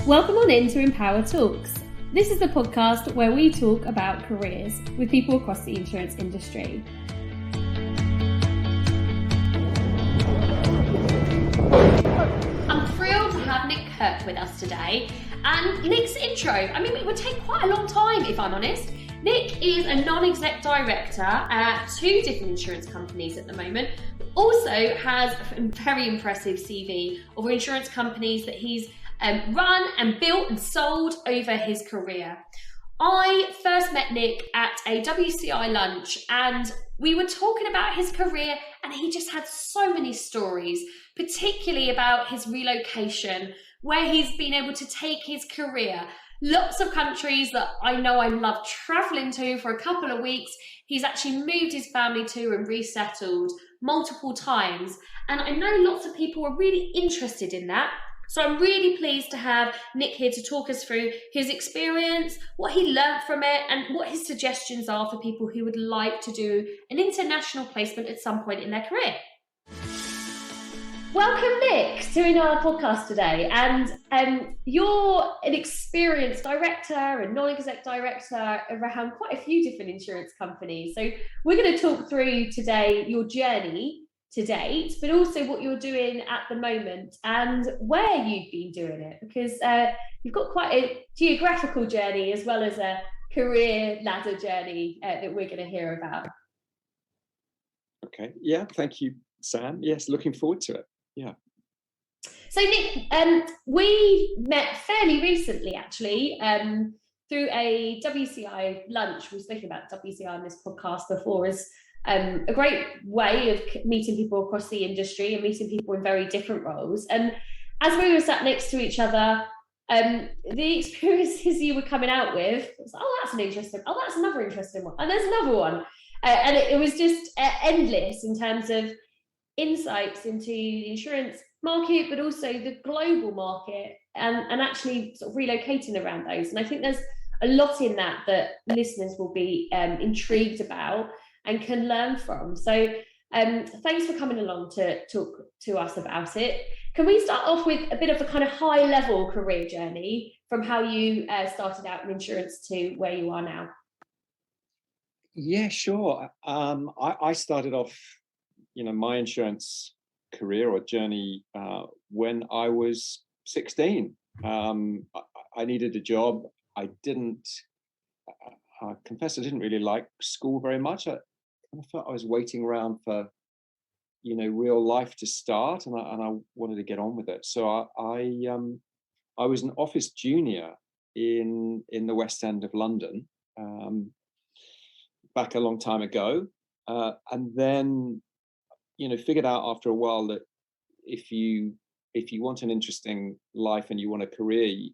Welcome on in to Empower Talks. This is the podcast where we talk about careers with people across the insurance industry. I'm thrilled to have Nick Kirk with us today. And Nick's intro, it would take quite a long time if I'm honest. Nick is a non-exec director at two different insurance companies at the moment, but also has a very impressive CV of insurance companies that he's run and built and sold over his career. I first met Nick at a WCI lunch and we were talking about his career, and he just had so many stories, particularly about his relocation, where he's been able to take his career. Lots of countries that I know I love traveling to for a couple of weeks. He's actually moved his family to and resettled multiple times. And I know lots of people are really interested in that. So I'm really pleased to have Nick here to talk us through his experience, what he learned from it, and what his suggestions are for people who would like to do an international placement at some point in their career. Welcome, Nick, to our podcast today. And you're an experienced director and non-exec director around quite a few different insurance companies. So we're going to talk through today your journey to date, but also what you're doing at the moment and where you've been doing it, because you've got quite a geographical journey as well as a career ladder journey that we're going to hear about. Okay, yeah, thank you, Sam. Yes, looking forward to it. Yeah. So Nick, we met fairly recently actually through a WCI lunch. We've spoken about WCI on this podcast before as a great way of meeting people across the industry and meeting people in very different roles. And as we were sat next to each other, the experiences you were coming out with was, that's another interesting one. And there's another one. And it was just endless in terms of insights into the insurance market, but also the global market and actually sort of relocating around those. And I think there's a lot in that listeners will be intrigued about and can learn from. So thanks for coming along to talk to us about it. Can we start off with a bit of a kind of high level career journey from how you started out in insurance to where you are now? Yeah, sure. I started off, my insurance career or journey when I was 16. I needed a job. I confess I didn't really like school very much. I felt I was waiting around for, real life to start, and I wanted to get on with it. So I was an office junior in the West End of London back a long time ago, and then figured out after a while that if you want an interesting life and you want a career,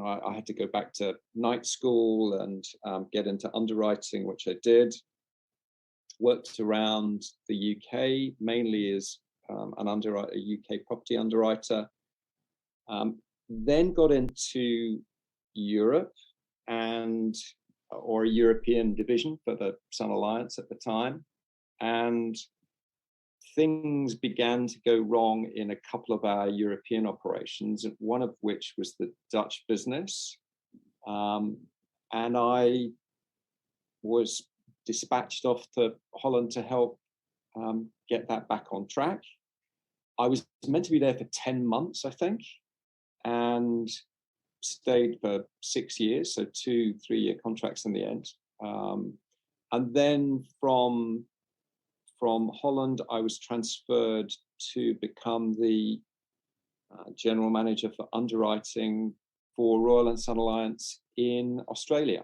I had to go back to night school and get into underwriting, which I did. Worked around the UK, mainly as an underwriter, a UK property underwriter. Then got into Europe or a European division for the Sun Alliance at the time. And things began to go wrong in a couple of our European operations, one of which was the Dutch business. And I was dispatched off to Holland to help get that back on track. I was meant to be there for 10 months, I think, and stayed for 6 years, so 2 3-year contracts in the end. And then from Holland, I was transferred to become the general manager for underwriting for Royal and Sun Alliance in Australia.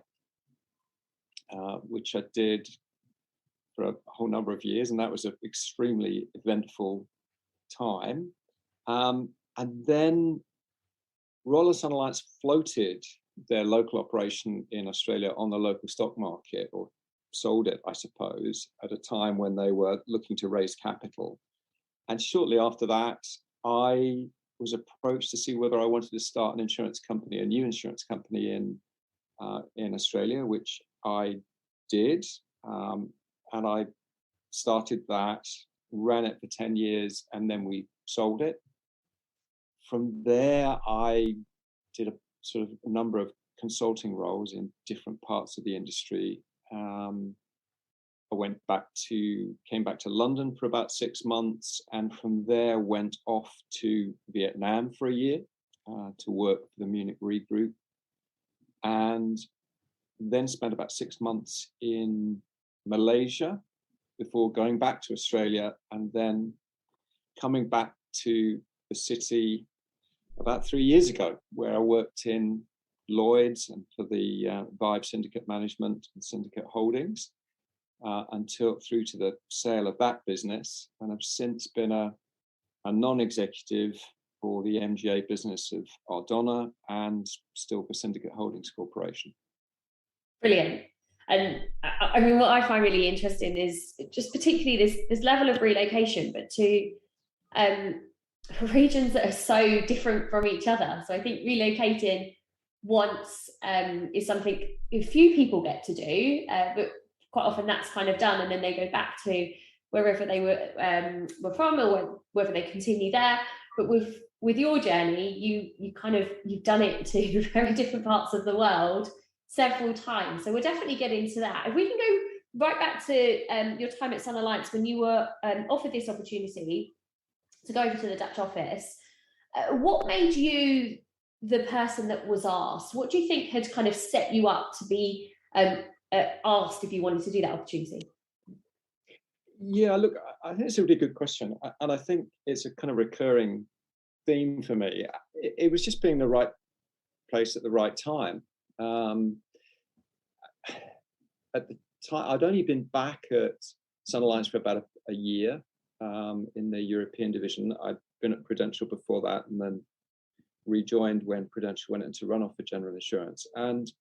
Which I did for a whole number of years, and that was an extremely eventful time. And then Royal and Sun Alliance floated their local operation in Australia on the local stock market, or sold it, I suppose, at a time when they were looking to raise capital. And shortly after that, I was approached to see whether I wanted to start an insurance company, a new insurance company in Australia, which I did, and I started that, ran it for 10 years, and then we sold it. From there, I did a sort of a number of consulting roles in different parts of the industry. I came back to London for about 6 months, and from there went off to Vietnam for a year to work for the Munich Re Group, and then spent about 6 months in Malaysia before going back to Australia, and then coming back to the city about 3 years ago, where I worked in Lloyd's and for the Vibe Syndicate Management and Syndicate Holdings until through to the sale of that business, and have since been a non-executive for the MGA business of Ardonna and still for Syndicate Holdings Corporation. Brilliant. And I mean, what I find really interesting is just particularly this level of relocation, but to regions that are so different from each other. So I think relocating once is something a few people get to do, but quite often that's kind of done, and then they go back to wherever they were from, or whether they continue there. But with your journey, you've done it to very different parts of the world several times. So we'll definitely get into that. If we can go right back to your time at Sun Alliance, when you were offered this opportunity to go over to the Dutch office, what made you the person that was asked? What do you think had kind of set you up to be asked if you wanted to do that opportunity? Yeah, look, I think it's a really good question, and I think it's a kind of recurring theme for me. It was just being the right place at the right time. At the time, I'd only been back at Sun Alliance for about a year in the European division. I'd been at Prudential before that, and then rejoined when Prudential went into runoff for general insurance. And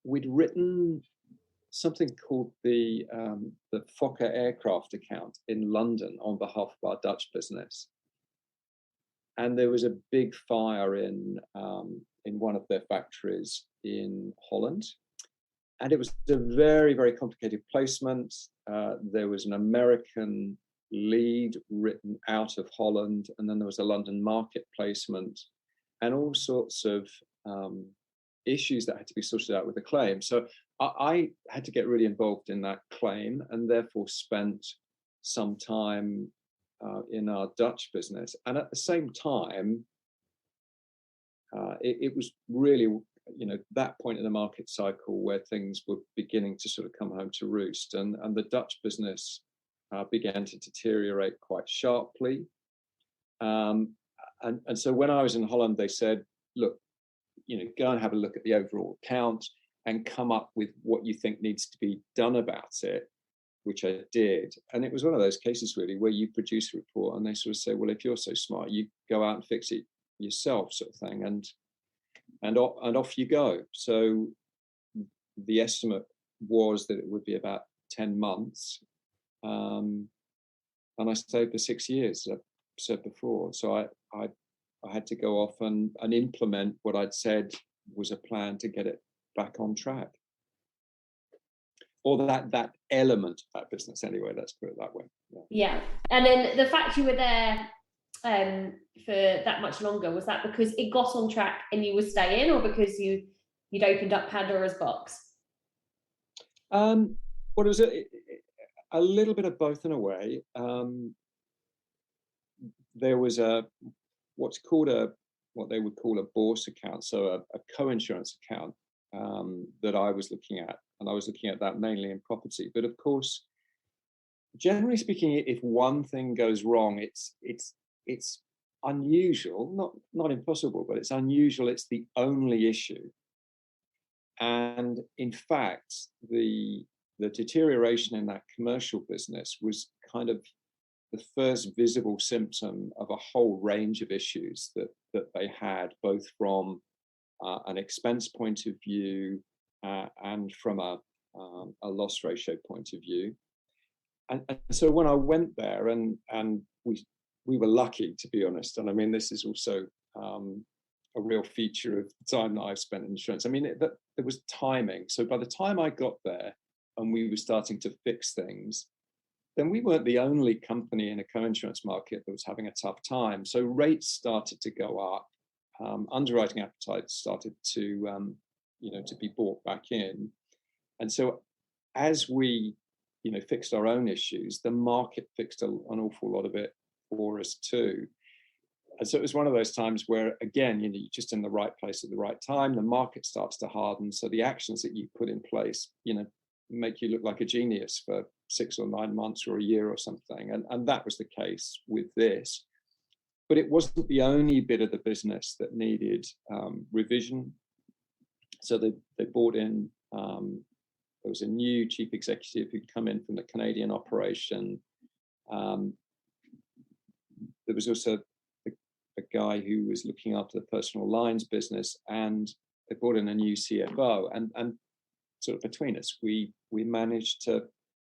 we'd written something called the Fokker aircraft account in London on behalf of our Dutch business. And there was a big fire in one of their factories in Holland. And it was a very, very complicated placement. There was an American lead written out of Holland, and then there was a London market placement, and all sorts of issues that had to be sorted out with the claim. So I had to get really involved in that claim, and therefore spent some time in our Dutch business. And at the same time, it was really, that point in the market cycle where things were beginning to sort of come home to roost, and the Dutch business began to deteriorate quite sharply. And so when I was in Holland, they said, look, go and have a look at the overall account and come up with what you think needs to be done about it, which I did. And it was one of those cases really where you produce a report and they sort of say, well, if you're so smart, you go out and fix it yourself, sort of thing. And off you go. So the estimate was that it would be about 10 months. And I stayed for 6 years, as I've said before. So I had to go off and implement what I'd said was a plan to get it back on track. Or that element of that business anyway, let's put it that way. Yeah. And then the fact you were there for that much longer, was that because it got on track and you were staying, or because you'd opened up Pandora's box? Well, it was a little bit of both in a way. There was what they would call a bourse account, so a co-insurance account that I was looking at, and I was looking at that mainly in property. But of course, generally speaking, if one thing goes wrong, it's unusual, not impossible, but it's unusual. It's the only issue. And in fact, the deterioration in that commercial business was kind of the first visible symptom of a whole range of issues that they had, both from an expense point of view and from a loss ratio point of view. And so when I went there, and we were lucky, to be honest, and I mean, this is also a real feature of the time that I've spent in insurance. I mean, there was timing. So by the time I got there and we were starting to fix things, then we weren't the only company in a co-insurance market that was having a tough time. So rates started to go up, underwriting appetite started to to be brought back in. And so as we fixed our own issues, the market fixed an awful lot of it for us too. And so it was one of those times where, again, you're just in the right place at the right time. The market starts to harden. So the actions that you put in place, make you look like a genius for 6 or 9 months or a year or something. And that was the case with this. But it wasn't the only bit of the business that needed revision. So they brought in, there was a new chief executive who'd come in from the Canadian operation. There was also a guy who was looking after the personal lines business, and they brought in a new CFO. And sort of between us, we managed to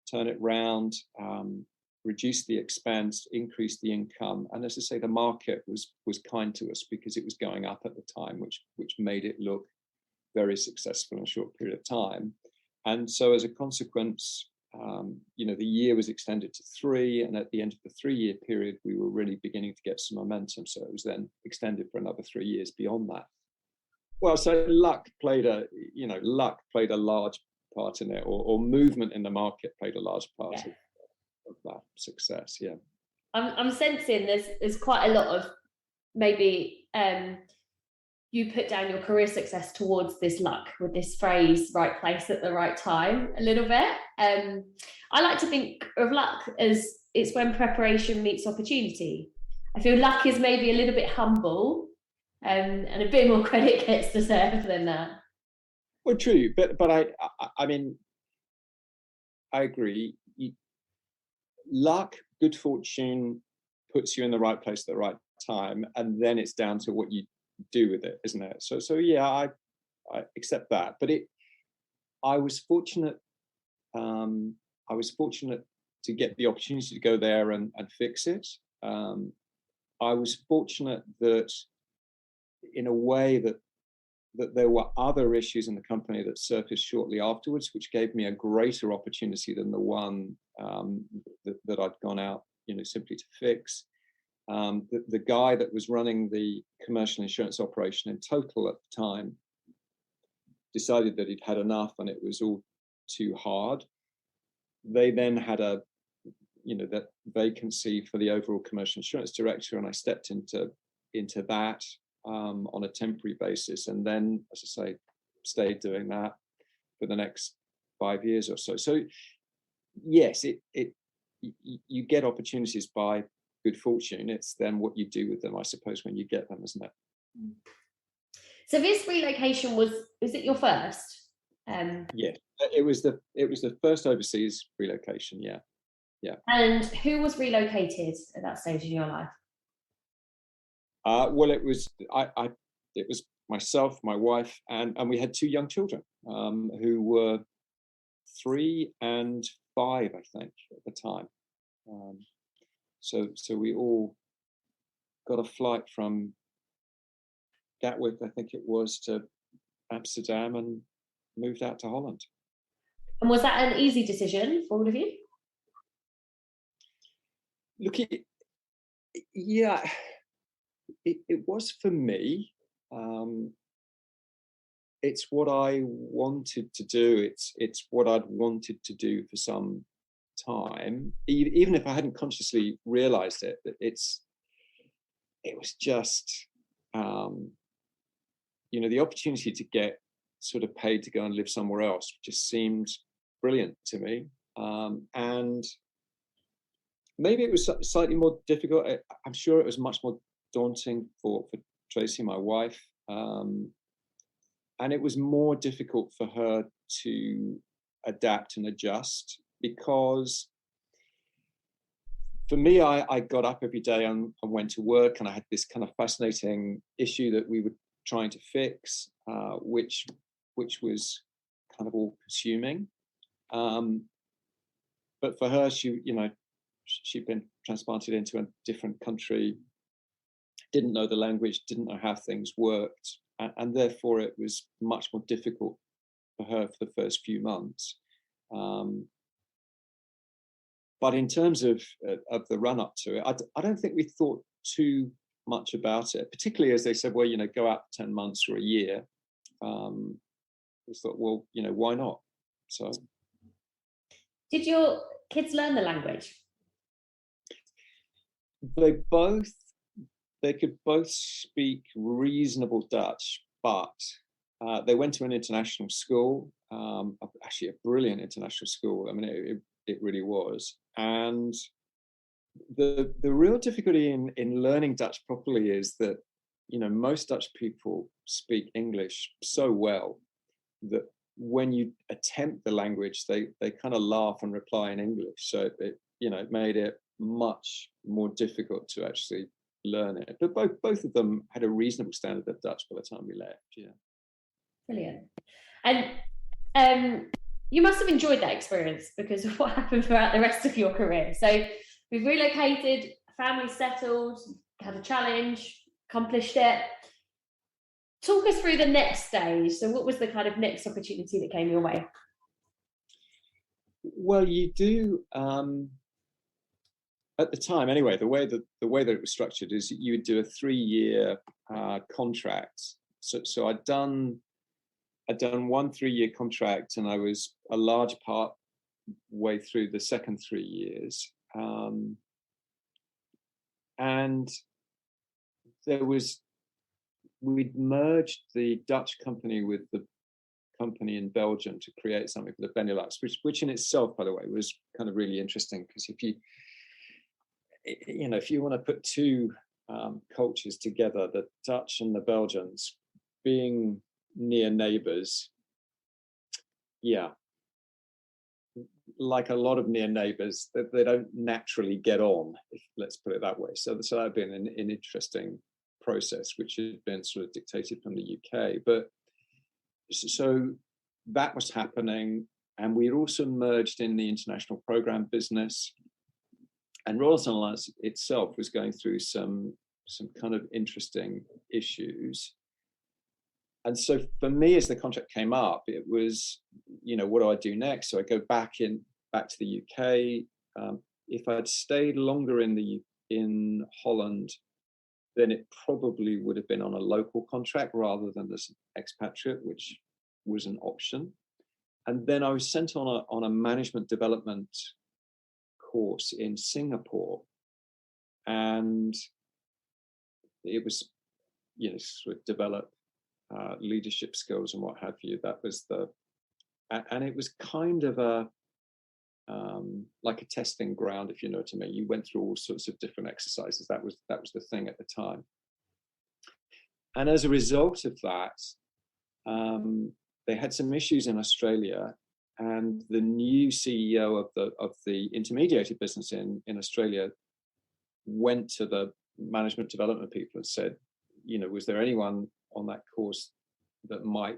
turn it round, reduce the expense, increase the income. And as I say, the market was kind to us because it was going up at the time, which made it look very successful in a short period of time. And so as a consequence, the year was extended to 3, and at the end of the 3-year period, we were really beginning to get some momentum. So it was then extended for another 3 years beyond that. Well, so luck played a large part in it, or movement in the market played a large part of that success. Yeah, I'm sensing there's quite a lot of maybe you put down your career success towards this luck, with this phrase, right place at the right time, a little bit. I like to think of luck as it's when preparation meets opportunity. I feel luck is maybe a little bit humble, and a bit more credit gets deserved than that. Well, true, but I mean, I agree. Luck, good fortune puts you in the right place at the right time, and then it's down to what you do with it, isn't it? So yeah, I accept that. But I was fortunate. I was fortunate to get the opportunity to go there and fix it. I was fortunate that, in a way, that there were other issues in the company that surfaced shortly afterwards, which gave me a greater opportunity than the one that I'd gone out, simply to fix. The guy that was running the commercial insurance operation in total at the time decided that he'd had enough and it was all too hard. They then had that vacancy for the overall commercial insurance director, and I stepped into that on a temporary basis, and then, as I say, stayed doing that for the next 5 years or so. So yes, you get opportunities by good fortune. It's then what you do with them, I suppose, when you get them, isn't it? So this relocation was it your first? Yeah, it was the first overseas relocation. Yeah. And who was relocated at that stage in your life? Well, it was it was myself, my wife, and we had 2 young children who were 3 and 5, I think, at the time. So we all got a flight from Gatwick, I think it was, to Amsterdam and moved out to Holland. And was that an easy decision for all of you? Look, yeah, it was for me. It's what I wanted to do. It's what I'd wanted to do for some time, even if I hadn't consciously realized it. It was just the opportunity to get sort of paid to go and live somewhere else just seemed brilliant to me. And maybe it was slightly more difficult. I'm sure it was much more daunting for Tracy, my wife, and it was more difficult for her to adapt and adjust, because for me, I got up every day and went to work, and I had this kind of fascinating issue that we were trying to fix, which was kind of all consuming. But for her, she'd been transplanted into a different country, didn't know the language, didn't know how things worked, and therefore it was much more difficult for her for the first few months. But in terms of the run up to it, I don't think we thought too much about it, particularly as they said, well, go out for 10 months or a year. I thought, well, why not? So, did your kids learn the language? They could both speak reasonable Dutch, but they went to an international school, actually a brilliant international school. I mean, it really was. And the real difficulty in learning Dutch properly is that, most Dutch people speak English so well that when you attempt the language, they kind of laugh and reply in English. So it made it much more difficult to actually learn it. But both of them had a reasonable standard of Dutch by the time we left. Yeah. Brilliant. And you must have enjoyed that experience because of what happened throughout the rest of your career. So we've relocated, family settled, had a challenge, accomplished it. Talk us through the next stage. So what was the kind of next opportunity that came your way? Well, you do, at the time anyway, the way that it was structured is you would do a 3-year contract. So I'd done 1 3-year contract, and I was a large part way through the second 3 years. And we'd merged the Dutch company with the company in Belgium to create something for the Benelux, which in itself, by the way, was kind of really interesting, because if you want to put two cultures together, the Dutch and the Belgians being near neighbors, like a lot of near neighbors, that they don't naturally get on, let's put it that way. So that had been an interesting process, which had been sort of dictated from the UK. But so that was happening, and we had also merged in the international program business. And Royal Sun Alliance itself was going through some kind of interesting issues. And so for me, as the contract came up, it was, what do I do next? So I go back to the UK. If I'd stayed longer in Holland, then it probably would have been on a local contract rather than this expatriate, which was an option. And then I was sent on a management development course in Singapore, and it was, sort of develop leadership skills and what have you. That was and it was kind of like a testing ground, if you know what I mean. You went through all sorts of different exercises. That was the thing at the time. And as a result of that, they had some issues in Australia, and the new CEO of the intermediated business in Australia went to the management development people and said, was there anyone on that course that might,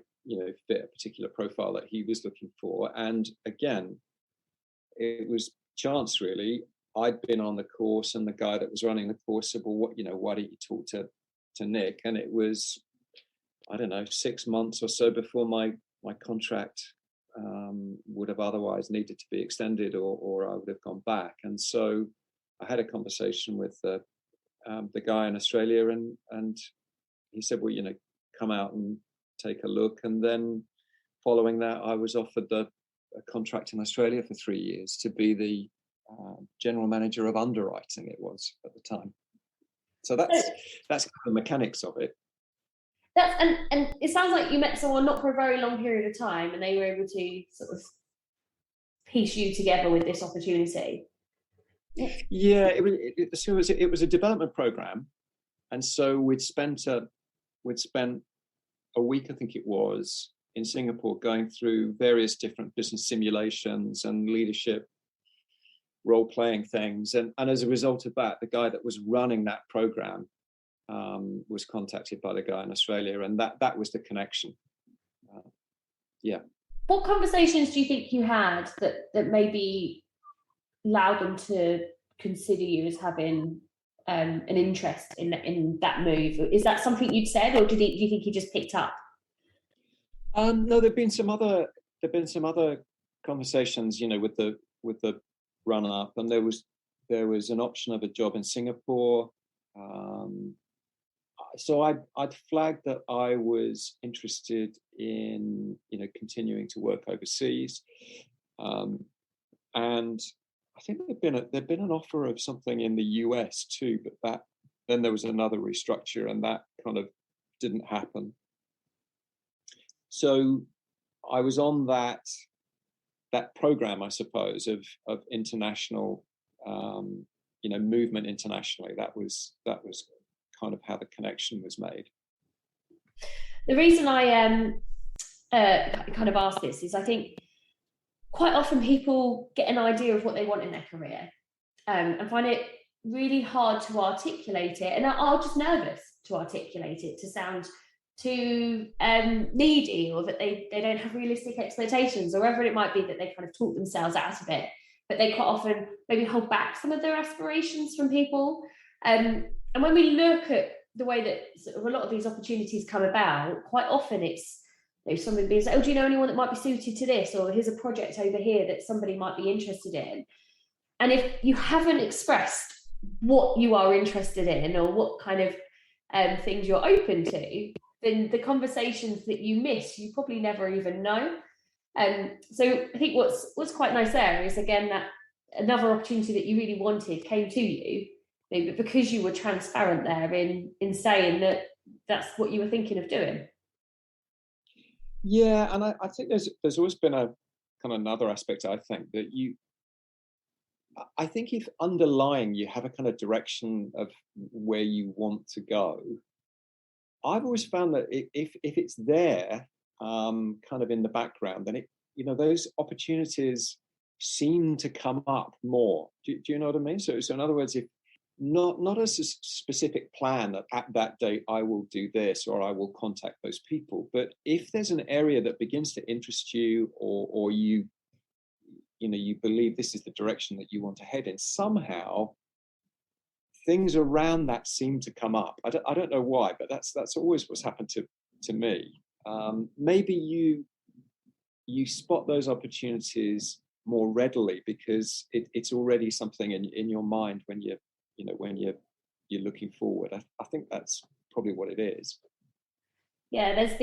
fit a particular profile that he was looking for? And again, it was chance, really. I'd been on the course, and the guy that was running the course said, well, why don't you talk to Nick? And it was, I don't know, 6 months or so before my contract would have otherwise needed to be extended, or I would have gone back. And so I had a conversation with the guy in Australia, and he said, well, come out and take a look. And then following that, I was offered a contract in Australia for 3 years to be the general manager of underwriting, it was at the time. So that's the mechanics of it. And it sounds like you met someone not for a very long period of time, and they were able to sort of piece you together with this opportunity. Yeah, it was a development program, and so we'd spent a week, I think it was, in Singapore, going through various different business simulations and leadership role-playing things, and as a result of that, the guy that was running that program was contacted by the guy in Australia, and that was the connection. What conversations do you think you had that maybe allowed them to consider you as having an interest in that move? Is that something you'd said, or do you think you just picked up? No, there've been some other conversations, with the run up, and there was an option of a job in Singapore. so I'd flagged that I was interested in, continuing to work overseas, and I think there'd been an offer of something in the US too, but then there was another restructure, and that kind of didn't happen. So I was on that program, I suppose, of international, movement internationally. That was kind of how the connection was made. The reason I kind of ask this is I think quite often people get an idea of what they want in their career, and find it really hard to articulate it, and are just nervous to articulate it, to sound too needy, or that they don't have realistic expectations, or whatever it might be, that they kind of talk themselves out of it, but they quite often maybe hold back some of their aspirations from people. And when we look at the way that sort of a lot of these opportunities come about, quite often it's, somebody being like, oh, do you know anyone that might be suited to this? Or here's a project over here that somebody might be interested in. And if you haven't expressed what you are interested in, or what kind of things you're open to, then the conversations that you miss, you probably never even know. So I think what's quite nice there is, again, that another opportunity that you really wanted came to you, but because you were transparent there in saying that that's what you were thinking of doing. Yeah, and I think there's always been a kind of another aspect. I think that I think if underlying you have a kind of direction of where you want to go, I've always found that if it's there, kind of in the background, then those opportunities seem to come up more. Do you know what I mean? So in other words, if not as a specific plan that at that date I will do this or I will contact those people, but if there's an area that begins to interest you, or you believe this is the direction that you want to head in, somehow things around that seem to come up. I don't know why, but that's always what's happened to me. Maybe you spot those opportunities more readily because it's already something in your mind when you're looking forward. I think that's probably what it is. Yeah, there's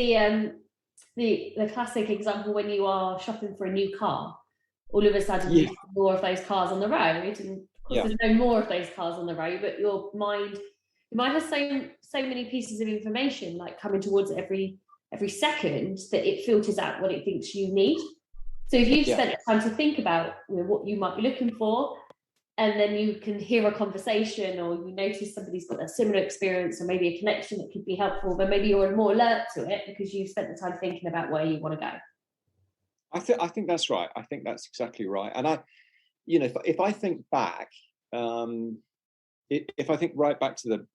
the classic example when you are shopping for a new car. All of a sudden, you see more of those cars on the road, and of course, there's no more of those cars on the road. But your mind has so many pieces of information like coming towards it every second, that it filters out what it thinks you need. So if you've spent time to think about what you might be looking for, and then you can hear a conversation, or you notice somebody's got a similar experience, or maybe a connection that could be helpful, then maybe you're more alert to it because you've spent the time thinking about where you want to go. I think that's right. I think that's exactly right. And if I think back, if I think right back to the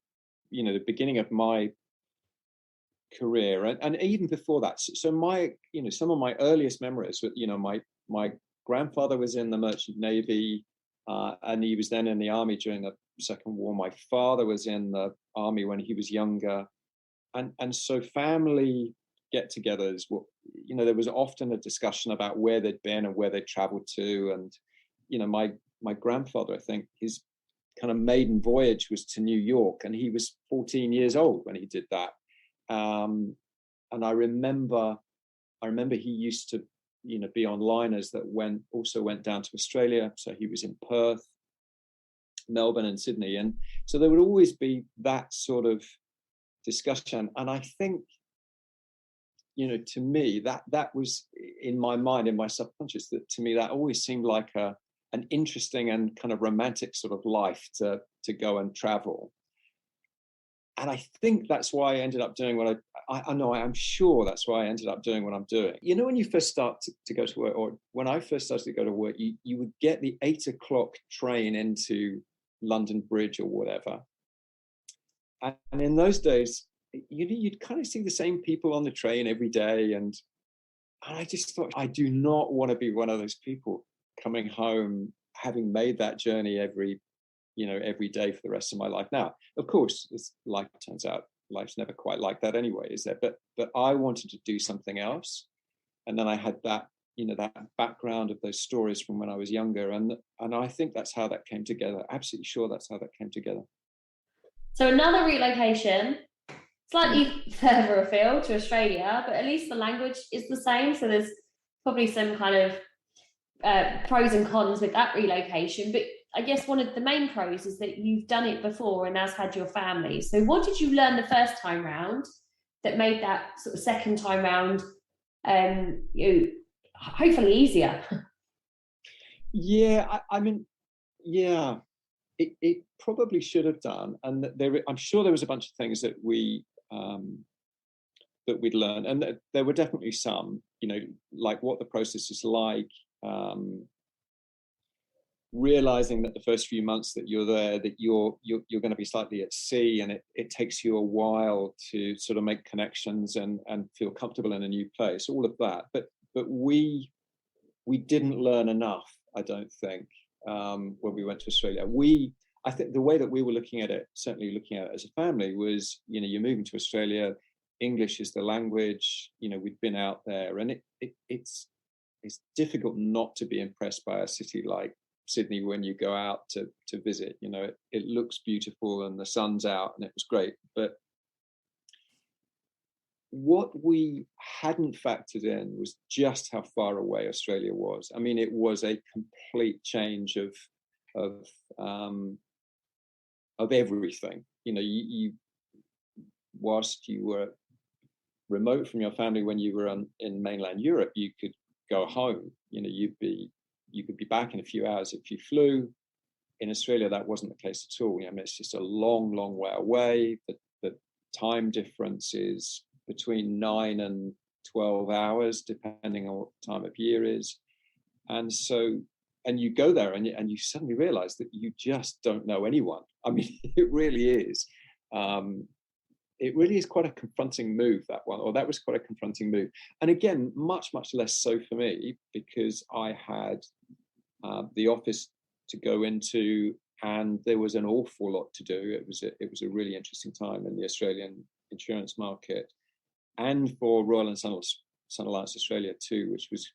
beginning of my career, and even before that, so my some of my earliest memories, my grandfather was in the Merchant Navy, and he was then in the army during the Second War. My father was in the army when he was younger, and so family get-togethers, there was often a discussion about where they'd been and where they'd traveled to. And my grandfather, I think his kind of maiden voyage was to New York, and he was 14 years old when he did that. And I remember he used to be on liners that went down to Australia. So he was in Perth, Melbourne, and Sydney, and so there would always be that sort of discussion. And I think, to me, that was in my mind, in my subconscious, that to me that always seemed like an interesting and kind of romantic sort of life to go and travel. And I think that's why I ended up doing what I know. I'm sure that's why I ended up doing what I'm doing. When you first start to go to work, or when I first started to go to work, you would get the 8 o'clock train into London Bridge or whatever. And in those days, you'd kind of see the same people on the train every day. And I just thought, I do not want to be one of those people coming home, having made that journey every day for the rest of my life. Now, of course, as life turns out, life's never quite like that anyway, is there? But I wanted to do something else. And then I had that, that background of those stories from when I was younger. And I think that's how that came together. Absolutely sure that's how that came together. So another relocation, slightly further afield to Australia, but at least the language is the same. So there's probably some kind of pros and cons with that relocation. But I guess one of the main pros is that you've done it before and has had your family. So what did you learn the first time round that made that sort of second time round, hopefully easier? Yeah, I mean, yeah, it probably should have done, and I'm sure there was a bunch of things that we'd learned, and there were definitely some, like what the process is like, realizing that the first few months that you're there, that you're going to be slightly at sea, and it takes you a while to sort of make connections and feel comfortable in a new place, all of that. But we didn't learn enough, I don't think, when we went to Australia. I think the way that we were looking at it, certainly looking at it as a family, was, you're moving to Australia, English is the language, we'd been out there, and it's difficult not to be impressed by a city like Sydney when you go out to visit. It looks beautiful and the sun's out and it was great. But what we hadn't factored in was just how far away Australia was. I mean, it was a complete change of everything. You whilst you were remote from your family when you were in mainland Europe, you could go home. You could be back in a few hours if you flew. In Australia, that wasn't the case at all. It's just a long, long way away. The time difference is between 9 and 12 hours, depending on what time of year is. And you go there and you suddenly realize that you just don't know anyone. I mean, it really is. It really is quite a confronting move, that one, or that was quite a confronting move. And again, much, much less so for me, because I had the office to go into, and there was an awful lot to do. It was a really interesting time in the Australian insurance market, and for Royal and Sun Alliance Australia too, which was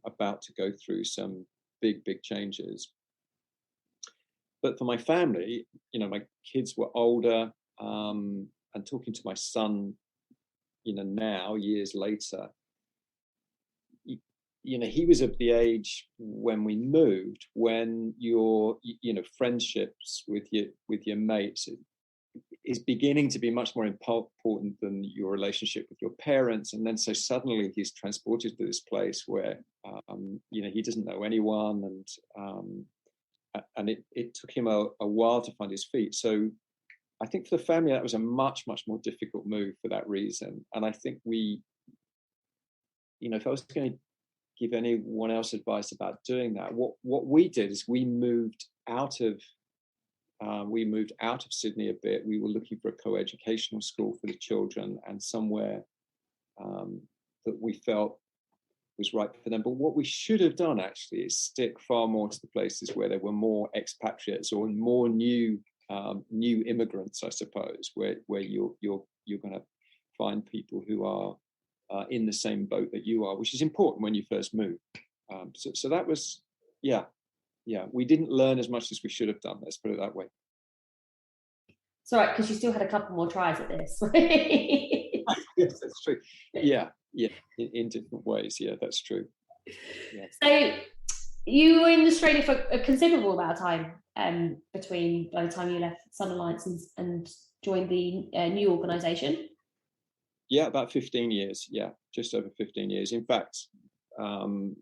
about to go through some big changes. But for my family, my kids were older, and talking to my son, now, years later, he was of the age when we moved, when your friendships with your mates is beginning to be much more important than your relationship with your parents. And then so suddenly he's transported to this place where he doesn't know anyone, and it took him a while to find his feet. So I think for the family that was a much, much more difficult move for that reason. And I think if I was going to give anyone else advice about doing that, what we did is we moved out of Sydney a bit. We were looking for a co-educational school for the children, and somewhere that we felt was right for them. But what we should have done actually is stick far more to the places where there were more expatriates or more new immigrants, I suppose, where you're going to find people who are in the same boat that you are, which is important when you first move. So that was, we didn't learn as much as we should have done. Let's put it that way. It's all right, because you still had a couple more tries at this. Yes, that's true. Yeah, in different ways. Yeah, that's true. Yeah. So you were in Australia for a considerable amount of time between by the time you left Sun Alliance and joined the new organisation. Yeah, about 15 years. Yeah, just over 15 years. In fact, the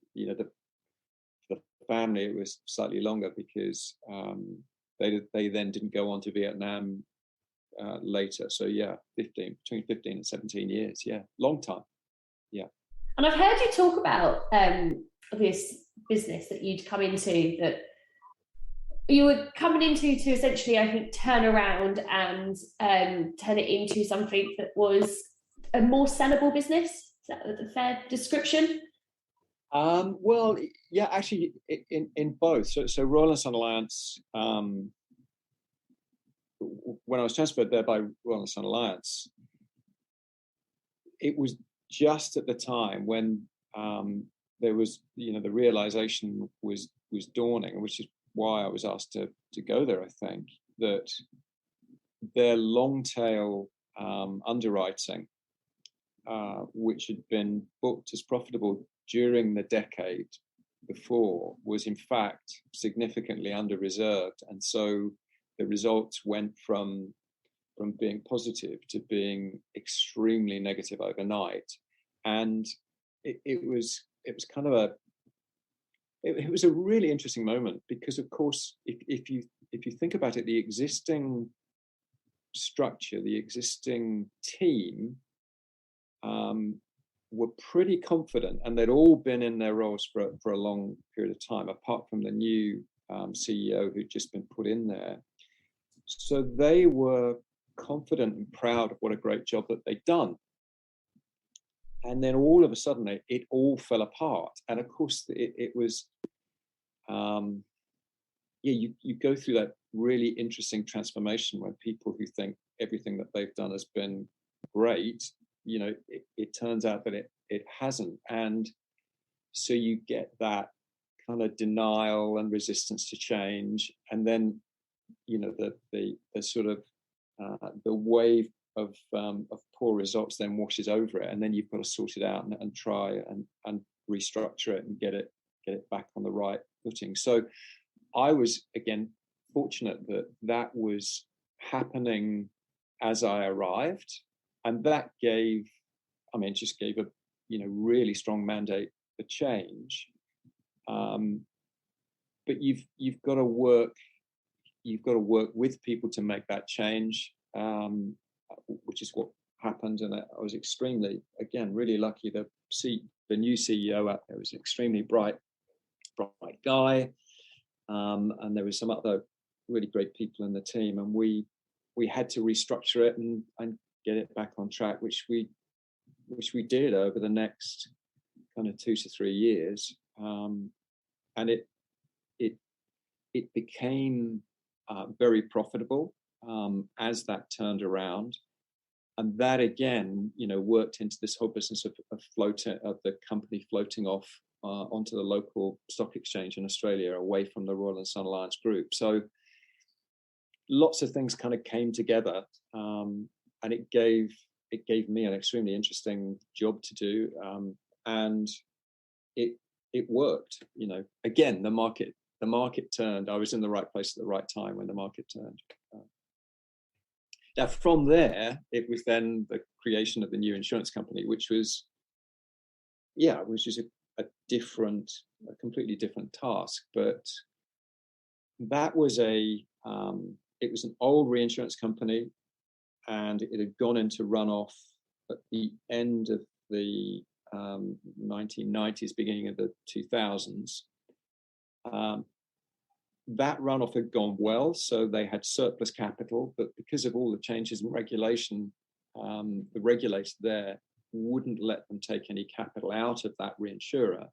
family, it was slightly longer because they then didn't go on to Vietnam later. So yeah, between 15 and 17 years. Yeah, long time. Yeah. And I've heard you talk about this business that you'd come into, that you were coming into to essentially, I think, turn around and turn it into something that was a more sellable business. Is that a fair description? Well, yeah, actually, in both. So Royal and Sun Alliance, when I was transferred there by Royal and Sun Alliance, it was just at the time when there was, the realization was dawning, which is why I was asked to go there. I think that their long tail underwriting, which had been booked as profitable during the decade before, was in fact significantly under reserved, and so the results went from being positive to being extremely negative overnight. And it was kind of it was a really interesting moment, because of course if you think about it, the existing structure, the existing team were pretty confident, and they'd all been in their roles for a long period of time, apart from the new CEO who'd just been put in there. So they were confident and proud of what a great job that they'd done. And then all of a sudden, it all fell apart. And of course, it was, you go through that really interesting transformation when people who think everything that they've done has been great, it turns out that it hasn't. And so you get that kind of denial and resistance to change. And then, the sort of the wave of poor results then washes over it, and then you've got to sort it out and try and restructure it and get it back on the right footing. So I was, again, fortunate that was happening as I arrived, and that just gave a really strong mandate for change. But you've got to work with people to make that change, which is what happened. And I was extremely, again, really lucky. The new CEO out there was an extremely bright guy, and there were some other really great people in the team, and we had to restructure it and get it back on track, which we did over the next kind of 2 to 3 years, and it became very profitable as that turned around. And that again, worked into this whole business of the company floating off onto the local stock exchange in Australia, away from the Royal and Sun Alliance Group. So lots of things kind of came together, and it gave me an extremely interesting job to do, and it worked. Again, the market turned. I was in the right place at the right time when the market turned. Now, from there, it was then the creation of the new insurance company, which was a completely different task. But that was it was an old reinsurance company, and it had gone into runoff at the end of the 1990s, beginning of the 2000s. That runoff had gone well, so they had surplus capital, but because of all the changes in regulation, the regulator there wouldn't let them take any capital out of that reinsurer.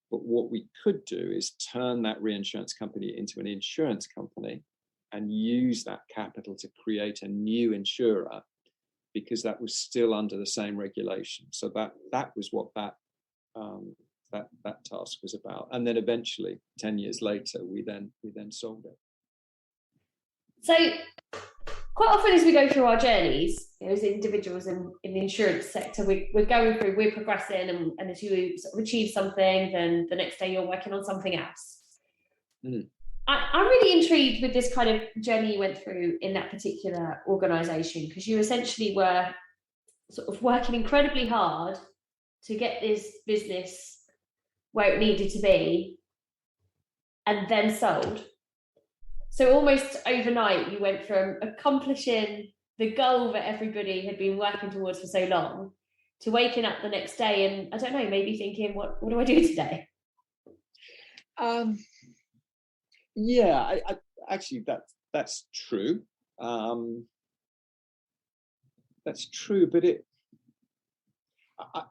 But what we could do is turn that reinsurance company into an insurance company and use that capital to create a new insurer, because that was still under the same regulation. So that was what that task was about. And then eventually, 10 years later, we then sold it. So quite often as we go through our journeys, as individuals in the insurance sector, we're going through, we're progressing, and as you sort of achieve something, then the next day you're working on something else. Mm. I'm really intrigued with this kind of journey you went through in that particular organisation, because you essentially were sort of working incredibly hard to get this business where it needed to be, and then sold. So almost overnight, you went from accomplishing the goal that everybody had been working towards for so long to waking up the next day and, I don't know, maybe thinking, what do I do today? I actually, that's true. That's true, but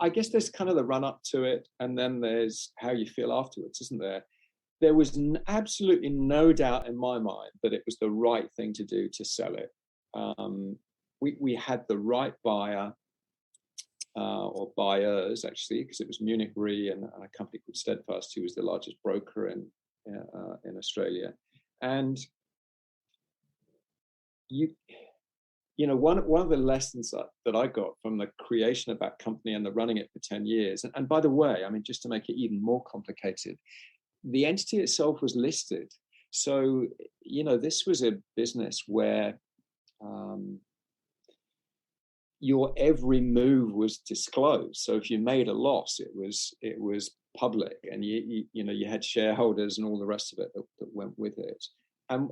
I guess there's kind of the run up to it, and then there's how you feel afterwards, isn't there? There was absolutely no doubt in my mind that it was the right thing to do to sell it. We had the right buyer, or buyers actually, because it was Munich Re and a company called Steadfast, who was the largest broker in Australia. And you one of the lessons that I got from the creation of that company and the running it for 10 years, and by the way, I mean, just to make it even more complicated, the entity itself was listed. So, this was a business where your every move was disclosed. So if you made a loss, it was public, and you had shareholders and all the rest of it that went with it. And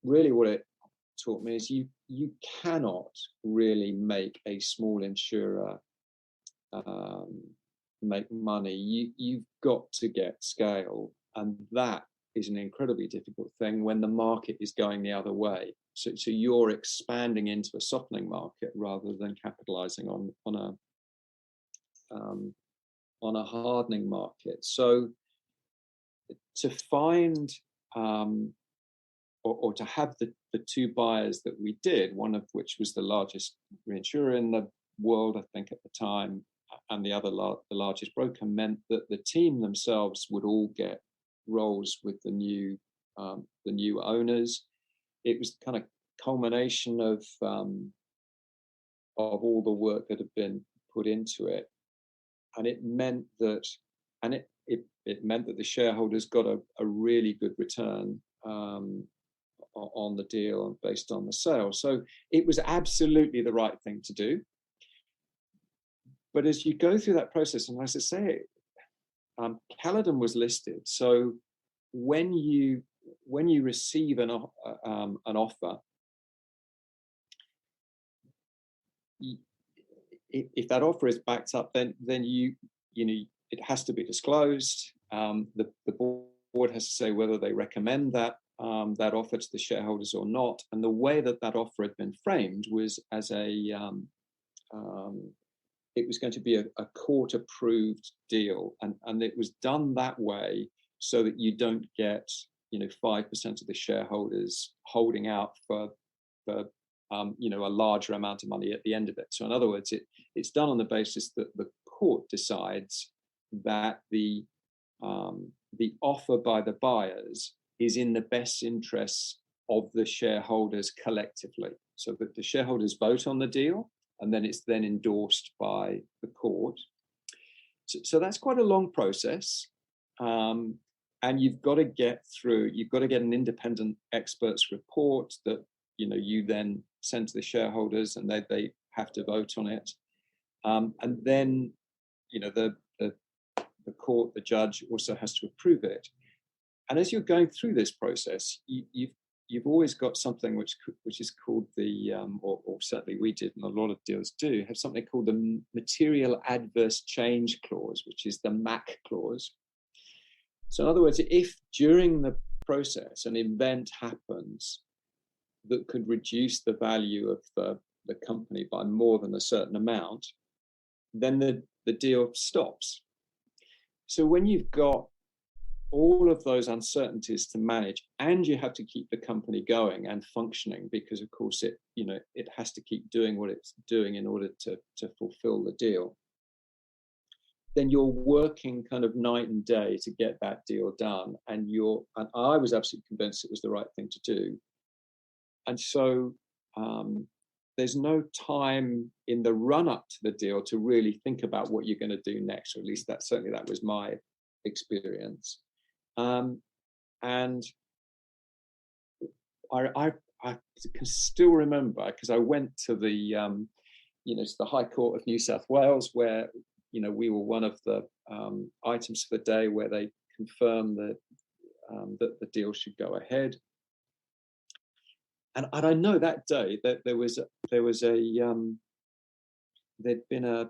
really, what it taught me is you cannot really make a small insurer make money. You've got to get scale, and that is an incredibly difficult thing when the market is going the other way. So you're expanding into a softening market rather than capitalizing on a hardening market. So to find or to have the two buyers that we did, one of which was the largest reinsurer in the world, I think at the time, and the other the largest broker, meant that the team themselves would all get roles with the new owners. It was kind of culmination of all the work that had been put into it, and it meant that it meant that the shareholders got a really good return on the deal based on the sale. So it was absolutely the right thing to do. But as you go through that process, and as I say, Caledon was listed. So when you receive an offer, if that offer is backed up, then it has to be disclosed. The board has to say whether they recommend that offer to the shareholders or not. And the way that offer had been framed was as it was going to be a court-approved deal, and it was done that way so that you don't get 5% of the shareholders holding out for a larger amount of money at the end of it. So in other words, it's done on the basis that the court decides that the offer by the buyers is in the best interests of the shareholders collectively, so that the shareholders vote on the deal, and then it's then endorsed by the court. So that's quite a long process, and you've got to get an independent expert's report that you then send to the shareholders, and they have to vote on it, and then the court, the judge, also has to approve it. And as you're going through this process, you've always got something which is called the or certainly we did, and a lot of deals do have something called the material adverse change clause, which is the MAC clause. So in other words, if during the process an event happens that could reduce the value of the company by more than a certain amount, then the deal stops. So when you've got all of those uncertainties to manage, and you have to keep the company going and functioning, because of course it has to keep doing what it's doing in order to fulfill the deal, then you're working kind of night and day to get that deal done. And I was absolutely convinced it was the right thing to do. And so there's no time in the run-up to the deal to really think about what you're going to do next, or at least that was my experience. And I can still remember, because I went to the to the High Court of New South Wales, where we were one of the items for the day where they confirmed that the deal should go ahead. And I know that day that there'd been a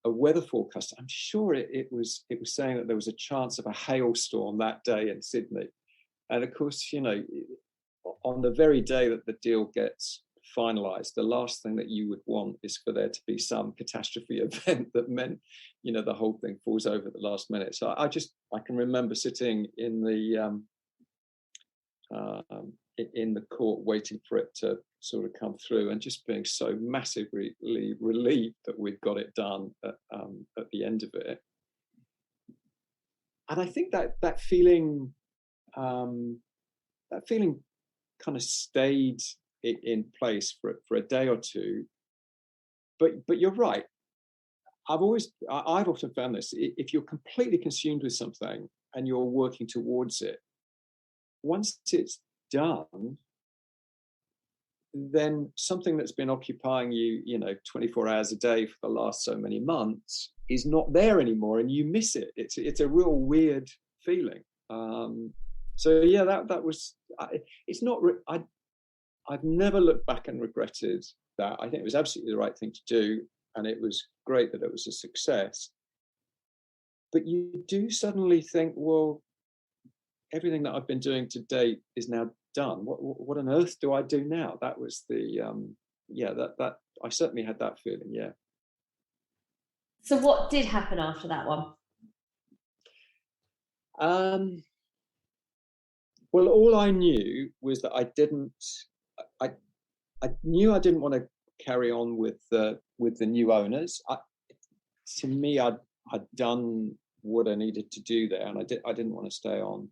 weather forecast. I'm sure it was saying that there was a chance of a hailstorm that day in Sydney. And of course, on the very day that the deal gets finalised, the last thing that you would want is for there to be some catastrophe event that meant, the whole thing falls over at the last minute. So I can remember sitting in the court waiting for it to sort of come through, and just being so massively relieved that we'd got it done at the end of it. And I think that feeling kind of stayed in place for a day or two. But you're right. I've often found this: if you're completely consumed with something and you're working towards it, once it's done, then something that's been occupying you, 24 hours a day for the last so many months is not there anymore, and you miss it. It's a real weird feeling. So yeah, that was. It's not. I've never looked back and regretted that. I think it was absolutely the right thing to do, and it was great that it was a success. But you do suddenly think, well, everything that I've been doing to date is now done. What on earth do I do now? That was the that I certainly had that feeling. Yeah. So what did happen after that one? Well, all I knew was that I knew I didn't want to carry on with the new owners. To me, I'd done what I needed to do there, and I didn't want to stay on.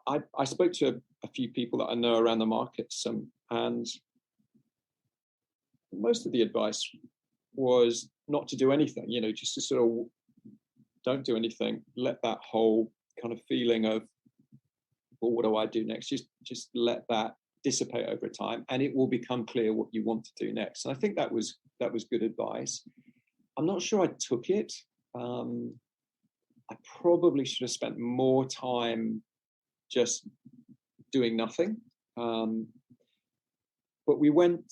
I spoke to a few people that I know around the markets, and most of the advice was not to do anything. Just to sort of don't do anything. Let that whole kind of feeling of, well, what do I do next? Just let that dissipate over time, and it will become clear what you want to do next. And I think that was good advice. I'm not sure I took it. I probably should have spent more time just doing nothing. But we went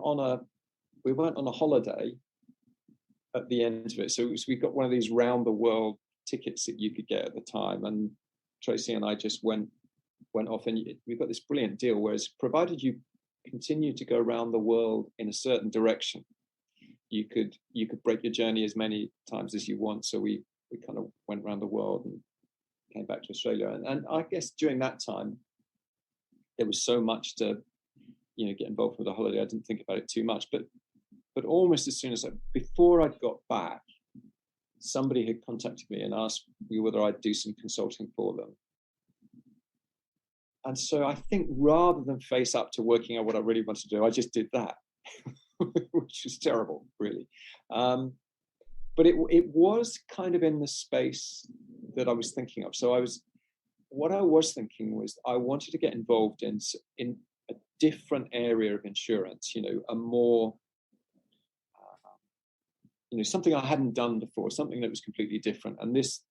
on a holiday at the end of it. So we got one of these round the world tickets that you could get at the time, and Tracy and I just went off, and we've got this brilliant deal, whereas provided you continue to go around the world in a certain direction, you could break your journey as many times as you want. So we kind of went around the world and came back to Australia, and I guess during that time there was so much to get involved with the holiday. I didn't think about it too much, but almost as soon as before I got back, somebody had contacted me and asked me whether I'd do some consulting for them. And so I think rather than face up to working out what I really wanted to do, I just did that, which was terrible, really. But it was kind of in the space that I was thinking of. So what I was thinking was I wanted to get involved in a different area of insurance, a more, something I hadn't done before, something that was completely different. And this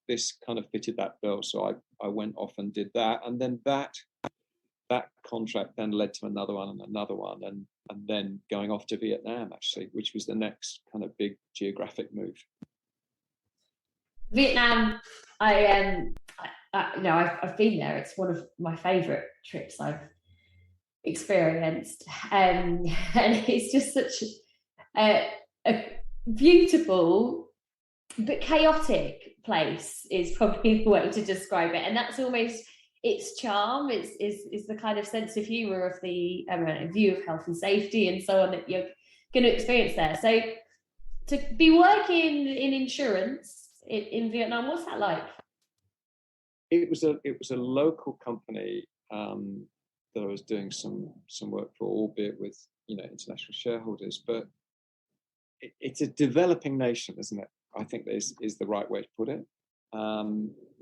kind of fitted that bill. So I went off and did that. And then that contract then led to another one and another one, and then going off to Vietnam, actually, which was the next kind of big geographic move. Vietnam, I've been there. It's one of my favourite trips I've experienced, and it's just such a beautiful but chaotic place is probably the way to describe it, and that's almost its charm. Is the kind of sense of humour of the view of health and safety and so on that you're going to experience there. So to be working in insurance in Vietnam, what's that like? It was a local company that I was doing some work for, albeit with international shareholders. But it's a developing nation, isn't it? I think is the right way to put it.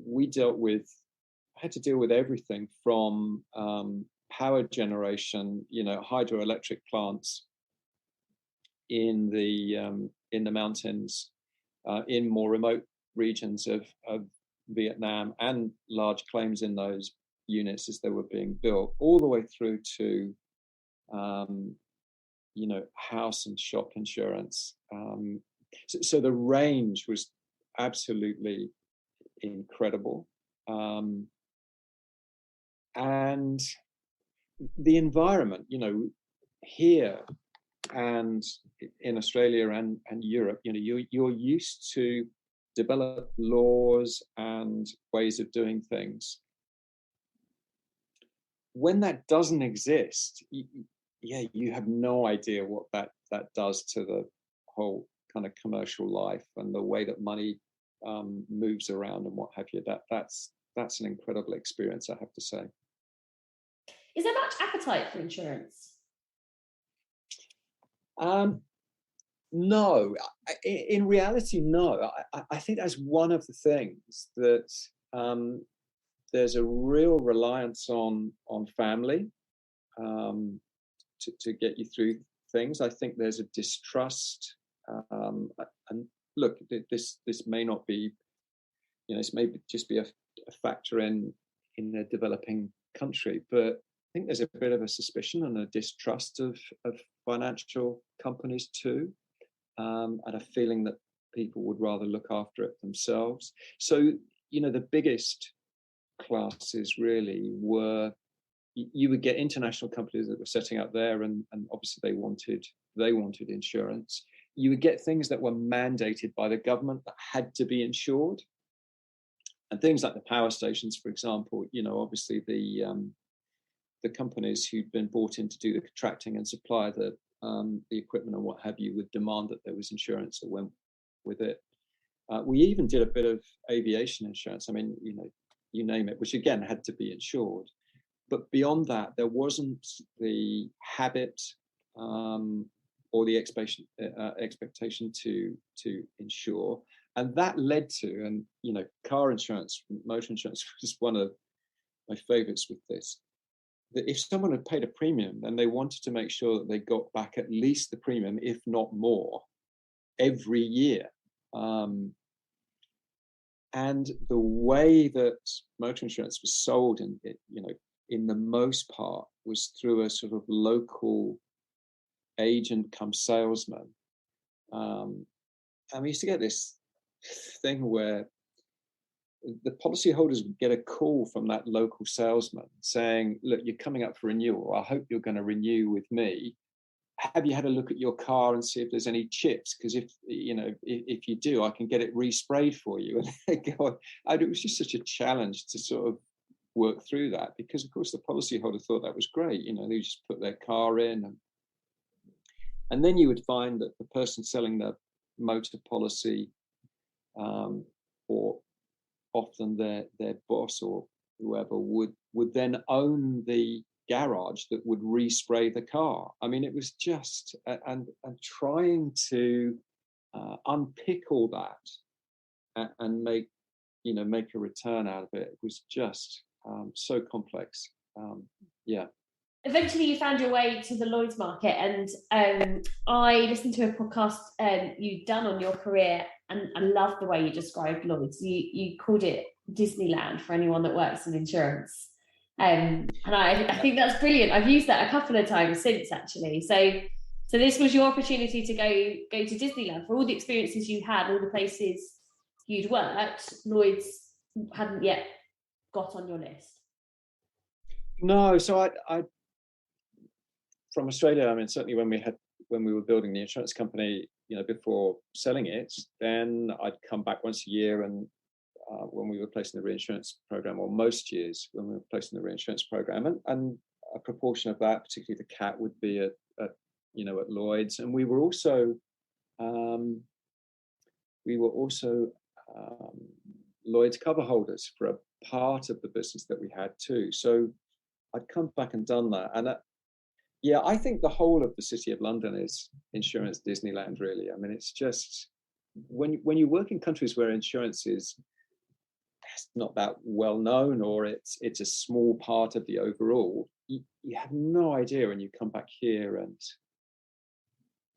We had to deal with everything from power generation, hydroelectric plants in the mountains, in more remote regions of Vietnam, and large claims in those units as they were being built, all the way through to house and shop insurance. So the range was absolutely incredible. And the environment, here and in Australia and Europe, you're used to develop laws and ways of doing things. When that doesn't exist, you have no idea what that does to the whole kind of commercial life and the way that money moves around and what have you. That's an incredible experience, I have to say. Is there much appetite for insurance? No, in reality, no. I think that's one of the things that there's a real reliance on family to get you through things. I think there's a distrust, and look, this may not be, this may just be a factor in a developing country, but I think there's a bit of a suspicion and a distrust of financial companies too, and a feeling that people would rather look after it themselves. So, the biggest classes really were, you would get international companies that were setting up there, and obviously they wanted insurance. You would get things that were mandated by the government that had to be insured, and things like the power stations, for example. Obviously the companies who'd been brought in to do the contracting and supply the equipment and what have you would demand that there was insurance that went with it. We even did a bit of aviation insurance. I mean, you name it, which again had to be insured. But beyond that, there wasn't the habit or the expectation to insure. And that led to, and car insurance, motor insurance was one of my favorites with this, that if someone had paid a premium, then they wanted to make sure that they got back at least the premium, if not more, every year. And the way that motor insurance was sold in the most part was through a sort of local agent come salesman. And we used to get this thing where the policyholders would get a call from that local salesman saying, look, you're coming up for renewal. I hope you're going to renew with me. Have you had a look at your car and see if there's any chips? Because if you do, I can get it resprayed for you. And it was just such a challenge to sort of work through that, because of course the policyholder thought that was great. They just put their car in, and then you would find that the person selling the motor policy, or often their boss or whoever would then own the garage that would respray the car. I mean, it was just and trying to unpick all that and make a return out of it was just so complex. Eventually you found your way to the Lloyd's market, and I listened to a podcast you'd done on your career, and I love the way you described Lloyd's. You called it Disneyland for anyone that works in insurance. And I think that's brilliant. I've used that a couple of times since, actually. So this was your opportunity to go to Disneyland. For all the experiences you had, all the places you'd worked, Lloyd's hadn't yet got on your list. No, so I from Australia, I mean, certainly when we were building the insurance company, before selling it, then I'd come back once a year, and when we were placing the reinsurance program, or most years when we were placing the reinsurance program, and a proportion of that, particularly the cat, would be at Lloyd's. And we were also Lloyd's cover holders for a part of the business that we had too. So I'd come back and done that, and I think the whole of the City of London is insurance Disneyland, really. I mean, it's just when you work in countries where insurance is not that well known, or it's a small part of the overall, you have no idea when you come back here, and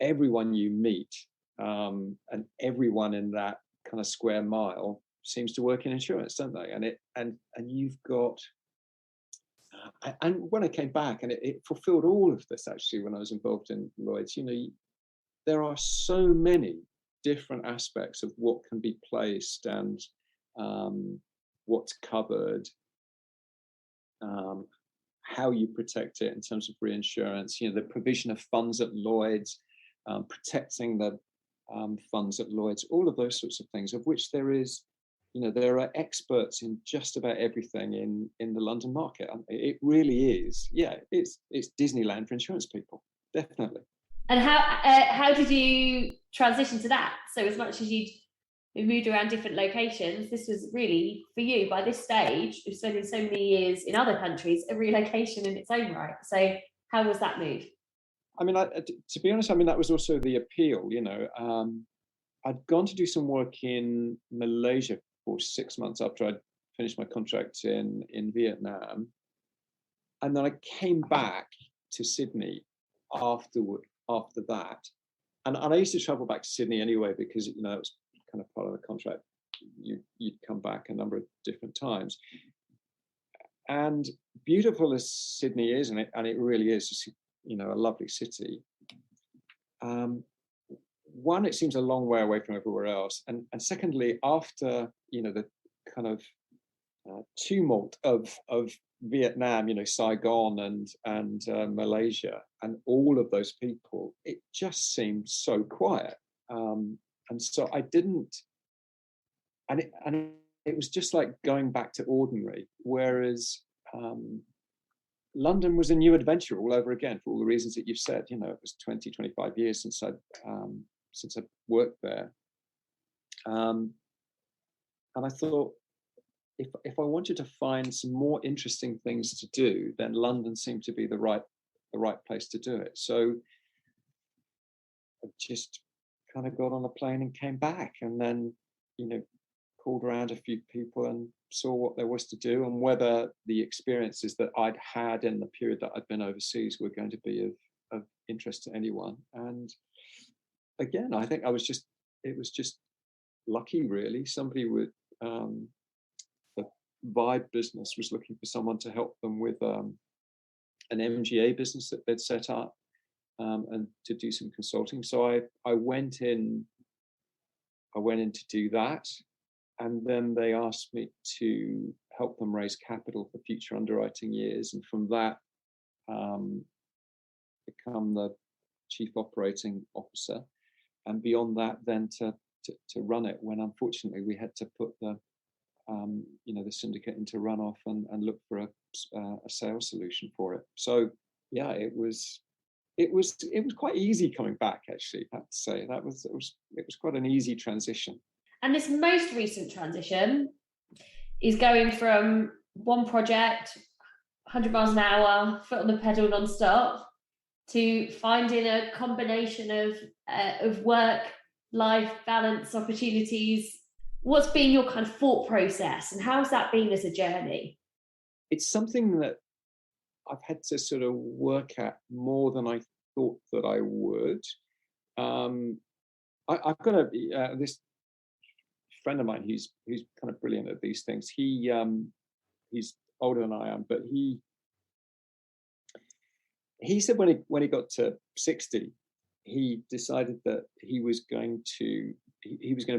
everyone you meet, and everyone in that kind of square mile seems to work in insurance, don't they? And you've got. And when I came back, and it fulfilled all of this, actually, when I was involved in Lloyd's, there are so many different aspects of what can be placed, and what's covered, how you protect it in terms of reinsurance, the provision of funds at Lloyd's, protecting the funds at Lloyd's, all of those sorts of things, of which there is. There are experts in just about everything in the London market. It really is. Yeah, it's Disneyland for insurance people, definitely. And how did you transition to that? So as much as you'd we moved around different locations. This was really, for you, by this stage, you've spent so many years in other countries, a relocation in its own right. So how was that move? I mean, to be honest, I mean, that was also the appeal, I'd gone to do some work in Malaysia for 6 months after I'd finished my contract in Vietnam. And then I came back to Sydney after that. And I used to travel back to Sydney anyway, because, it was kind of part of the contract. You'd come back a number of different times. And beautiful as Sydney is, and it really is, just, a lovely city. One, it seems a long way away from everywhere else, and secondly, after the kind of tumult of Vietnam, Saigon and Malaysia, and all of those people, it just seemed so quiet, and so I didn't, and it was just like going back to ordinary, whereas London was a new adventure all over again, for all the reasons that you've said. It was 25 years since I worked there. And I thought, if I wanted to find some more interesting things to do, then London seemed to be the right place to do it. So I just kind of got on a plane and came back, and then, called around a few people and saw what there was to do, and whether the experiences that I'd had in the period that I'd been overseas were going to be of interest to anyone. And again, I think it was just lucky, really. Somebody with the Vibe business was looking for someone to help them with an MGA business that they'd set up, and to do some consulting. So I went in to do that. And then they asked me to help them raise capital for future underwriting years. And from that, become the chief operating officer. And beyond that, then to run it, when unfortunately we had to put the syndicate into runoff and look for a sales solution for it. So yeah, it was quite easy coming back, actually. I have to say it was quite an easy transition. And this most recent transition is going from one project, 100 miles an hour, foot on the pedal non-stop, to finding a combination of work-life balance opportunities. What's been your kind of thought process, and how's that been as a journey? It's something that I've had to sort of work at more than I thought that I would. I've got this friend of mine who's kind of brilliant at these things. He's older than I am, but he said when he got to 60, he decided that he was going to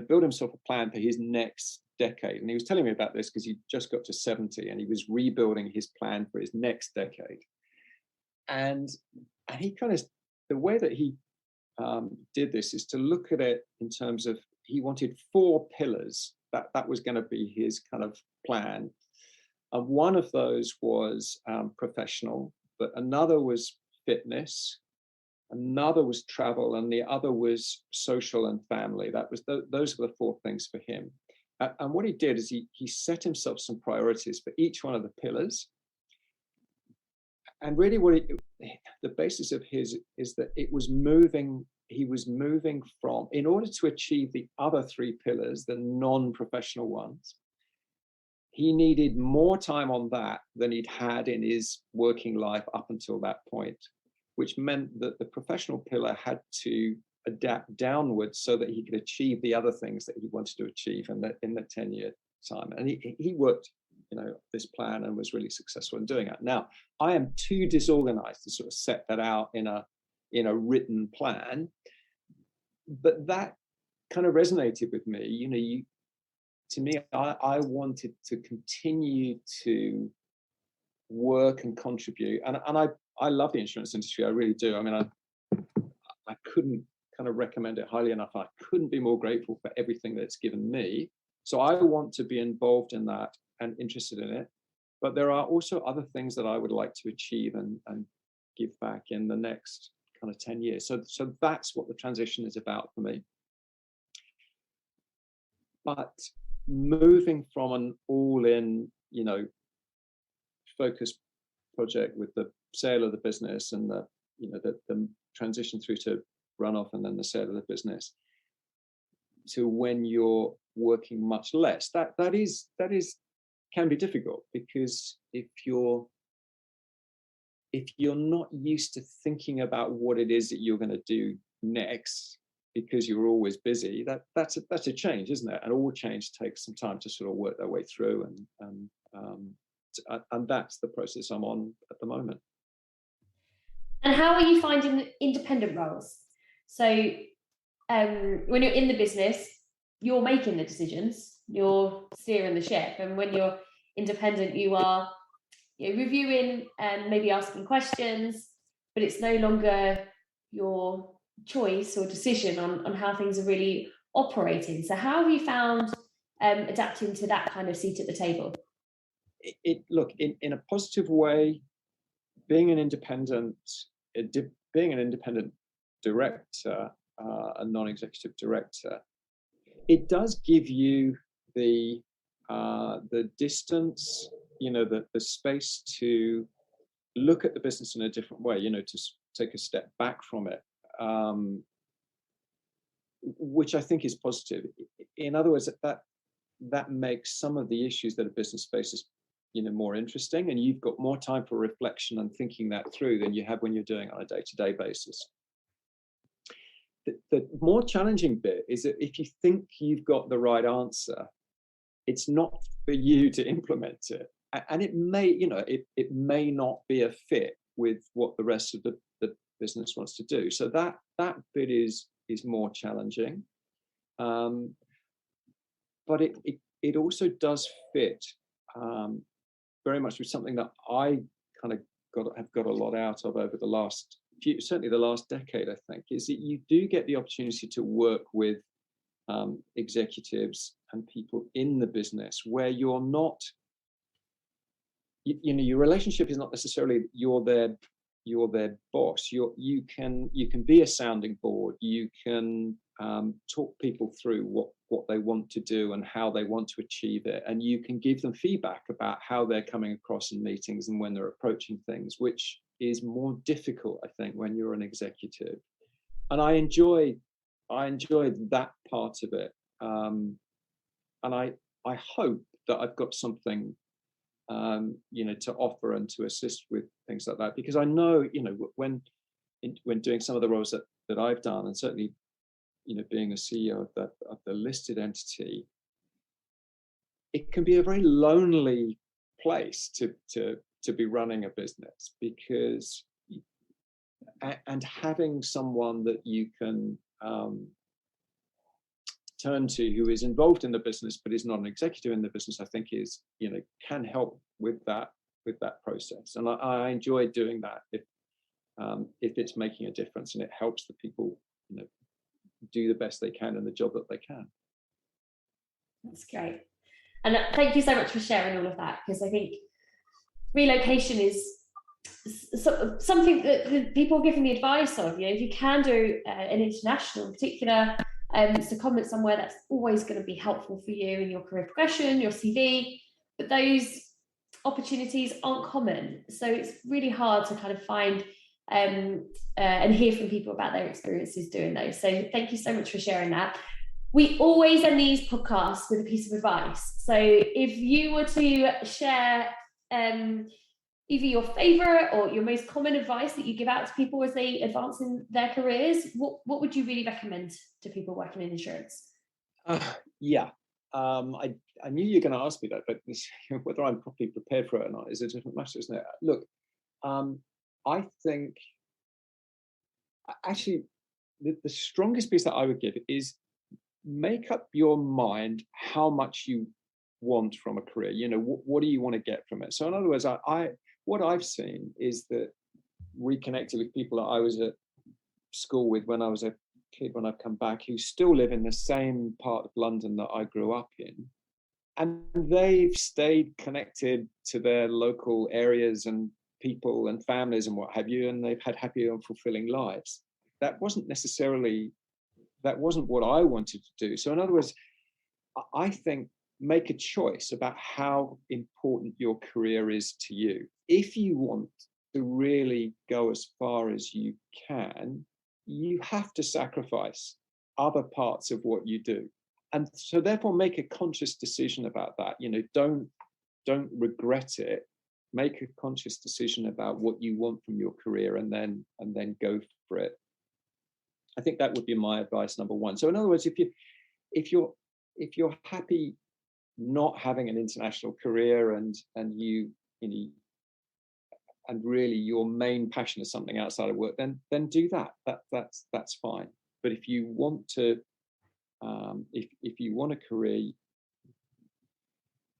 build himself a plan for his next decade. And he was telling me about this because he just got to 70 and he was rebuilding his plan for his next decade. And he kind of, the way that he did this is to look at it in terms of, he wanted 4 pillars that was going to be his kind of plan. And one of those was professional, but another was fitness, another was travel, and the other was social and family. That was those were the 4 things for him. And what he did is he set himself some priorities for each one of the pillars. And really the basis of his is that he was moving from, in order to achieve the other 3 pillars, the non-professional ones, he needed more time on that than he'd had in his working life up until that point, which meant that the professional pillar had to adapt downwards so that he could achieve the other things that he wanted to achieve in the 10-year time. And he worked, this plan and was really successful in doing it. Now, I am too disorganized to sort of set that out in a written plan, but that kind of resonated with me. To me, I wanted to continue to work and contribute, and I love the insurance industry. I really do. I mean, I couldn't kind of recommend it highly enough. I couldn't be more grateful for everything that it's given me. So I want to be involved in that and interested in it. But there are also other things that I would like to achieve and give back in the next kind of 10 years. So that's what the transition is about for me. but moving from an all-in, focus project with the sale of the business and the transition through to runoff and then the sale of the business, to when you're working much less, that can be difficult, because if you're not used to thinking about what it is that you're going to do next, because you're always busy, that's a change, isn't it? And all change takes some time to sort of work their way through, and that's the process I'm on at the moment. And how are you finding independent roles? So when you're in the business, you're making the decisions, you're steering the ship, and when you're independent, you are reviewing and maybe asking questions, but it's no longer your choice or decision on how things are really operating. So how have you found adapting to that kind of seat at the table? Look, in a positive way, being an independent director, a non-executive director, it does give you the distance, the space to look at the business in a different way, to take a step back from it, which I think is positive. In other words, that makes some of the issues that a business faces, more interesting, and you've got more time for reflection and thinking that through than you have when you're doing it on a day-to-day basis. The more challenging bit is that if you think you've got the right answer, it's not for you to implement it, and it may, it may not be a fit with what the rest of the business wants to do. So that bit is more challenging, but it also does fit very much with something that I kind of have got a lot out of over the last certainly the last decade, I think, is that you do get the opportunity to work with executives and people in the business where you're not, your relationship is not necessarily you're their boss. You can be a sounding board. You can talk people through what they want to do and how they want to achieve it, and you can give them feedback about how they're coming across in meetings and when they're approaching things, which is more difficult, I think, when you're an executive. And I enjoyed that part of it, and I hope that I've got something to offer and to assist with things like that, because I know, when doing some of the roles that I've done, and certainly, being a CEO of the listed entity, it can be a very lonely place to be running a business, because and having someone that you can turn to who is involved in the business but is not an executive in the business, I think is, can help with that process. And I enjoy doing that if it's making a difference and it helps the people, do the best they can in the job that they can. That's great. And thank you so much for sharing all of that, because I think relocation is something that people are giving the advice of. If you can do an international, in particular, secondment somewhere, that's always going to be helpful for you in your career progression, your CV. But those opportunities aren't common, so it's really hard to kind of find and hear from people about their experiences doing those. So thank you so much for sharing that. We always end these podcasts with a piece of advice. So if you were to share either your favorite or your most common advice that you give out to people as they advance in their careers, what would you really recommend to people working in insurance? I knew you were going to ask me that, but whether I'm properly prepared for it or not is a different matter, isn't it? Look, I think actually the strongest piece that I would give is make up your mind how much you want from a career. What do you want to get from it? So in other words, what I've seen is that reconnected with people that I was at school with when I was a kid, when I've come back, who still live in the same part of London that I grew up in, and they've stayed connected to their local areas and people and families and what have you, and they've had happy and fulfilling lives. That wasn't what I wanted to do. So in other words, I think make a choice about how important your career is to you. If you want to really go as far as you can, you have to sacrifice other parts of what you do. And so therefore make a conscious decision about that. Don't regret it. Make a conscious decision about what you want from your career and then go for it. I think that would be my advice, number one. So in other words, if you're happy not having an international career and you know and really your main passion is something outside of work, then do that. That's fine. But if you want to, if you want a career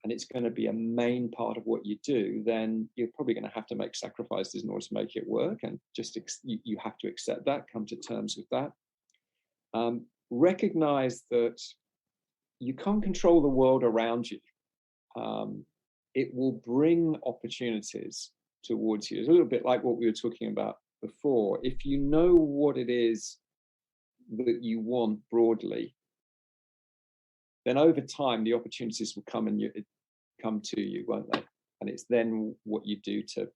and it's going to be a main part of what you do, then you're probably going to have to make sacrifices in order to make it work. And just you have to accept that, come to terms with that. Recognize that you can't control the world around you. It will bring opportunities towards you. It's a little bit like what we were talking about before. If you know what it is that you want broadly, then over time the opportunities will come to you, won't they? And it's then what you do to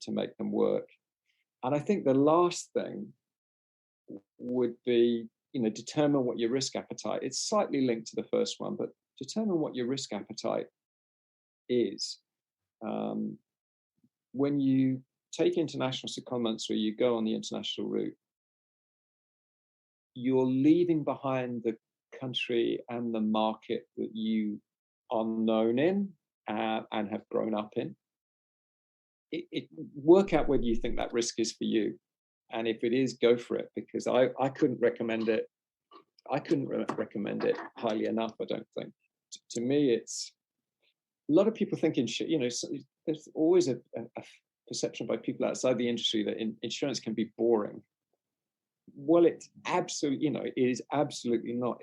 make them work. And I think the last thing would be, determine what your risk appetite. It's slightly linked to the first one, but determine what your risk appetite is. When you take international secondments or you go on the international route, you're leaving behind the country and the market that you are known in and have grown up in. Work out whether you think that risk is for you. And if it is, go for it, because I couldn't recommend it. I couldn't recommend it highly enough, I don't think. To me, it's a lot of people thinking, there's always a perception by people outside the industry that insurance can be boring. Well, it's absolutely, it is absolutely not.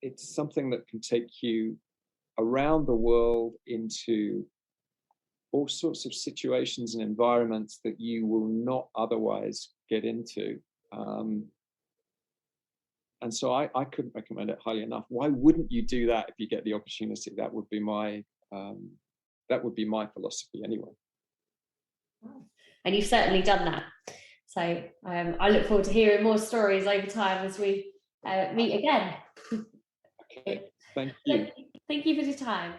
It's something that can take you around the world into all sorts of situations and environments that you will not otherwise get into. And so I couldn't recommend it highly enough. Why wouldn't you do that if you get the opportunity? That would be my philosophy anyway. And you've certainly done that. So I look forward to hearing more stories over time as we meet again. Okay. Thank you. Thank you for your time.